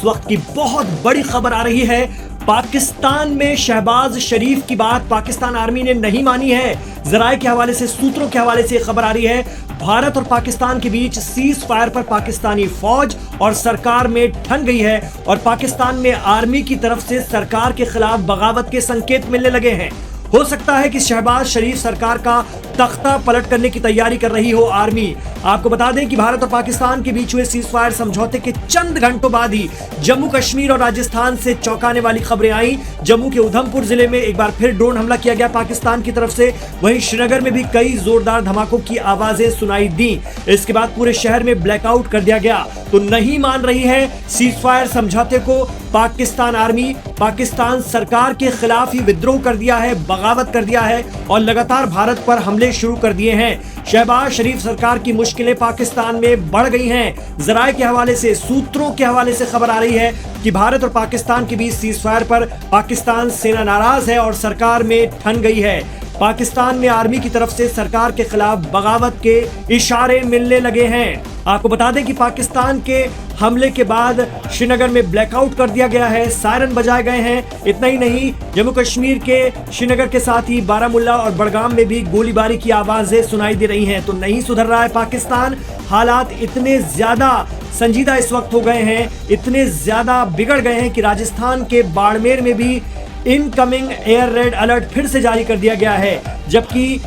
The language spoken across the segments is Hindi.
वक्त की बहुत बड़ी खबर आ रही है। पाकिस्तान में शहबाज शरीफ की बात पाकिस्तान आर्मी ने नहीं मानी है। जराये के हवाले से, सूत्रों के हवाले से खबर आ रही है, भारत और पाकिस्तान के बीच सीज फायर पर पाकिस्तानी फौज और सरकार में ठन गई है और पाकिस्तान में आर्मी की तरफ से सरकार के खिलाफ बगावत के संकेत मिलने लगे हैं। हो सकता है कि शहबाज शरीफ सरकार का तख्ता पलट करने की तैयारी कर रही हो आर्मी। आपको बता दें कि भारत और पाकिस्तान के बीच हुए सीज फायर समझौते के चंद घंटों बाद ही जम्मू कश्मीर और राजस्थान से चौंकाने वाली खबरें आई। जम्मू के उधमपुर जिले में एक बार फिर ड्रोन हमला किया गया पाकिस्तान की तरफ से। वहीं श्रीनगर में भी कई जोरदार धमाकों की आवाजें सुनाई दी। इसके बाद पूरे शहर में ब्लैकआउट कर दिया गया। तो नहीं मान रही है सीज फायर समझौते को पाकिस्तान आर्मी। पाकिस्तान सरकार के खिलाफ ही विद्रोह कर दिया है, बगावत कर दिया है और लगातार भारत पर हमले शुरू कर दिए हैं। शहबाज शरीफ सरकार की मुश्किलें पाकिस्तान में बढ़ गई हैं। जराये के हवाले से, सूत्रों के हवाले से खबर आ रही है कि भारत और पाकिस्तान के बीच सीज फायर पर पाकिस्तान सेना नाराज है और सरकार में ठन गई है। पाकिस्तान में आर्मी की तरफ से सरकार के खिलाफ बगावत के इशारे मिलने लगे हैं। आपको बता दें कि पाकिस्तान के हमले के बाद श्रीनगर में ब्लैकआउट कर दिया गया है, सायरन बजाए गए हैं। इतना ही नहीं, जम्मू कश्मीर के श्रीनगर के साथ ही बारामुल्ला और बड़गाम में भी गोलीबारी की आवाजें सुनाई दे रही हैं। तो नहीं सुधर रहा है पाकिस्तान। हालात इतने ज्यादा संजीदा इस वक्त हो गए हैं, इतने ज्यादा बिगड़ गए हैं कि राजस्थान के बाड़मेर में भी इनकमिंग एयर रेड अलर्ट फिर से जारी कर दिया गया है। जबकि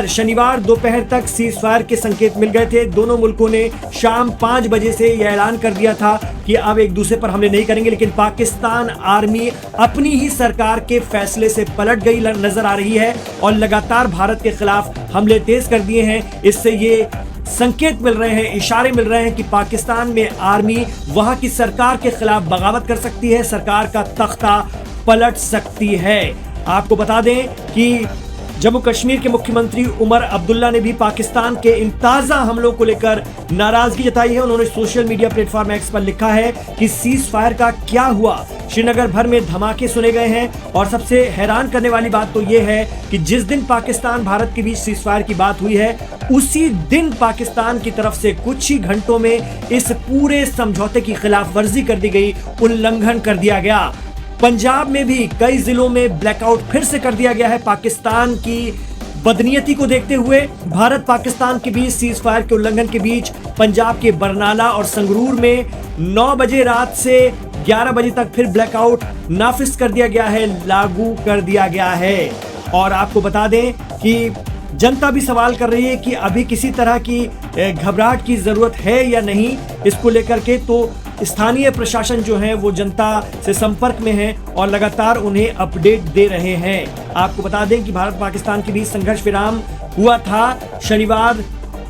शनिवार दोपहर तक सीज फायर के संकेत मिल गए थे। दोनों मुल्कों ने शाम 5 बजे से यह ऐलान कर दिया था कि अब एक दूसरे पर हमले नहीं करेंगे, लेकिन पाकिस्तान आर्मी अपनी ही सरकार के फैसले से पलट गई नजर आ रही है और लगातार भारत के खिलाफ हमले तेज कर दिए हैं। इससे ये संकेत मिल रहे हैं, इशारे मिल रहे हैं कि पाकिस्तान में आर्मी वहां की सरकार के खिलाफ बगावत कर सकती है, सरकार का तख्ता पलट सकती है। आपको बता दें कि जम्मू कश्मीर के मुख्यमंत्री उमर अब्दुल्ला ने भी पाकिस्तान के इन ताजा हमलों को लेकर नाराजगी जताई है। उन्होंने सोशल मीडिया प्लेटफॉर्म एक्स पर लिखा है कि सीज फायर का क्या हुआ। श्रीनगर भर में धमाके सुने गए हैं और सबसे हैरान करने वाली बात तो यह है कि जिस दिन पाकिस्तान भारत के बीच सीज फायर की बात हुई है, उसी दिन पाकिस्तान की तरफ से कुछ ही घंटों में इस पूरे समझौते की खिलाफ वर्जी कर दी गई, उल्लंघन कर दिया गया। पंजाब में भी कई जिलों में ब्लैकआउट फिर से कर दिया गया है। पाकिस्तान की बदनीयती को देखते हुए भारत पाकिस्तान के बीच सीज फायर के उल्लंघन के बीच पंजाब के बरनाला और संगरूर में 9 बजे रात से 11 बजे तक फिर ब्लैकआउट नाफिज कर दिया गया है, लागू कर दिया गया है। और आपको बता दें कि जनता भी सवाल कर रही है कि अभी किसी तरह की घबराहट की जरूरत है या नहीं इसको लेकर के। तो स्थानीय प्रशासन जो है वो जनता से संपर्क में है और लगातार उन्हें अपडेट दे रहे हैं। आपको बता दें कि भारत पाकिस्तान के बीच संघर्ष विराम हुआ था शनिवार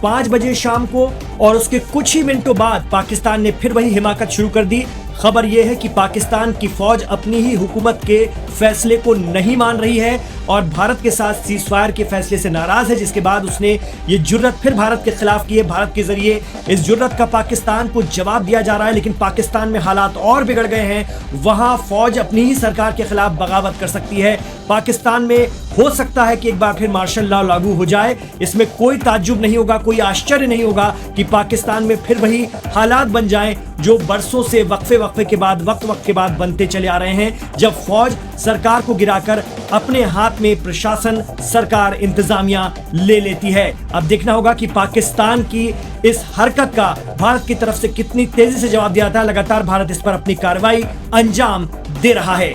5 बजे शाम को और उसके कुछ ही मिनटों बाद पाकिस्तान ने फिर वही हिमाकत शुरू कर दी। खबर यह है कि पाकिस्तान की फौज अपनी ही हुकूमत के फैसले को नहीं मान रही है और भारत के साथ सीज फायर के फैसले से नाराज है, जिसके बाद उसने ये जुर्रत फिर भारत के खिलाफ की है। भारत के जरिए इस जुर्रत का पाकिस्तान को जवाब दिया जा रहा है, लेकिन पाकिस्तान में हालात और बिगड़ गए हैं। वहां फौज अपनी ही सरकार के खिलाफ बगावत कर सकती है। पाकिस्तान में हो सकता है कि एक बार फिर मार्शल लॉ लागू हो जाए। इसमें कोई ताज्जुब नहीं होगा, कोई आश्चर्य नहीं होगा कि पाकिस्तान में फिर वही हालात बन जाएं जो बरसों से वक्त के बाद बनते चले आ रहे हैं, जब फौज सरकार को गिराकर अपने हाथ में प्रशासन, सरकार, इंतजामिया ले लेती है। अब देखना होगा कि पाकिस्तान की इस हरकत का भारत की तरफ से कितनी तेजी से जवाब दिया था। लगातार भारत इस पर अपनी कार्रवाई अंजाम दे रहा है।